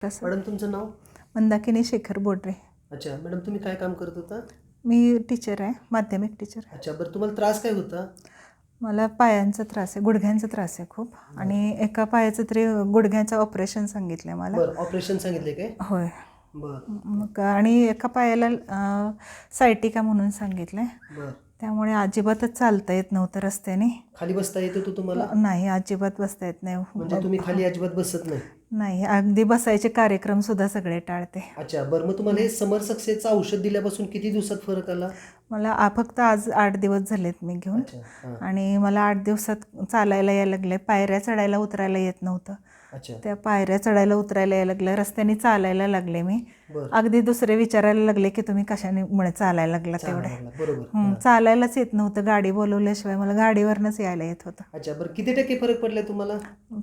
तसं मॅडम तुमचं नाव? मंदाकिनी शेखर बोडरे. अच्छा मॅडम, तुम्ही काय काम करत होता? मी टीचर आहे, माध्यमिक टीचर आहे. अच्छा, बरं तुम्हाला त्रास काय होता? मला पायांचा त्रास आहे, गुडघ्यांचा त्रास आहे खूप. आणि एका पायाचं तरी गुडघ्याचं ऑपरेशन सांगितलं आहे मला. बरं, ऑपरेशन सांगितले काय? होय. बरं मग आणि एका पायाला सायटिका म्हणून सांगितलं आहे. बरं. त्यामुळे अजिबातच चालता येत नव्हतं रस्त्याने. खाली बसता येत होतं तुम्हाला? नाही, अजिबात बसता येत नाही. म्हणजे तुम्ही खाली अजिबात बसत नाही? नाही, अगदी बसायचे कार्यक्रम सुद्धा सगळे टाळते. अच्छा बरं, मग तुम्हाला हे समर सक्सेसचं औषध दिल्यापासून किती दिवसात फरक आला? मला फक्त आज 8 दिवस झालेत मी घेऊन. अच्छा हां. आणि मला 8 दिवसात चालायला यायला लागले, पायऱ्या चढायला उतरायला येत नव्हतं. अच्छा त्या पायऱ्या चढायला उतरायला यायला लागलं, रस्त्याने चालायला लागले मी. बरं. अगदी दुसरे विचारायला लागले की तुम्ही कशाने मुळे चालायला लागला तेवढे. चालायला, बरोबर. चालायलाच येत नव्हतं, गाडी बोलवल्याशिवाय मला गाडीवरनंच यायला येत होतं. अच्छा बरं, किती टक्के फरक पडलाय तुम्हाला?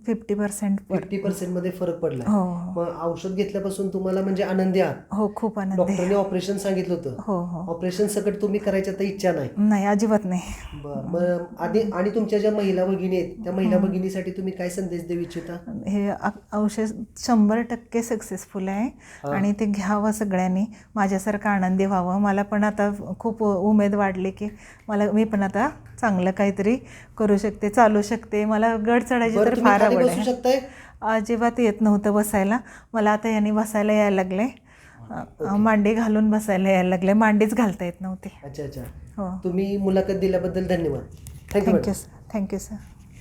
50% 50% मध्ये फरक पडलाय. हो मग औषध घेतल्यापासून तुम्हाला म्हणजे आनंदी आहात? हो, खूप आनंद आहे. डॉक्टरने ऑपरेशन सांगितलं होतं? हो हो. ऑपरेशन सकट तुम्ही करायची आता इच्छा नाही? नाही, अजिबात नाही. बरं, मग आधी आणि तुमच्या ज्या महिला भगिनी आहेत त्या महिला भगिनीसाठी तुम्ही काय संदेश देऊ इच्छिता? हे औषध 100% सक्सेसफुल आहे आणि ते घ्यावं सगळ्यांनी, माझ्यासारखं आनंदी व्हावं. मला पण आता खूप उमेद वाढली की मी पण आता चांगलं काहीतरी करू शकते, चालू शकते. मला गड चढायची तर फार आवड बसू आहे. शकताय? अजिबात येत नव्हतं बसायला, मला आता यांनी बसायला यायला लागले. मांडी घालून बसायला यायला लागले, मांडीच घालता येत नव्हती. अच्छा अच्छा. हो. तुम्ही मुलाखत दिल्याबद्दल धन्यवाद. थँक्यू. Thank you sir.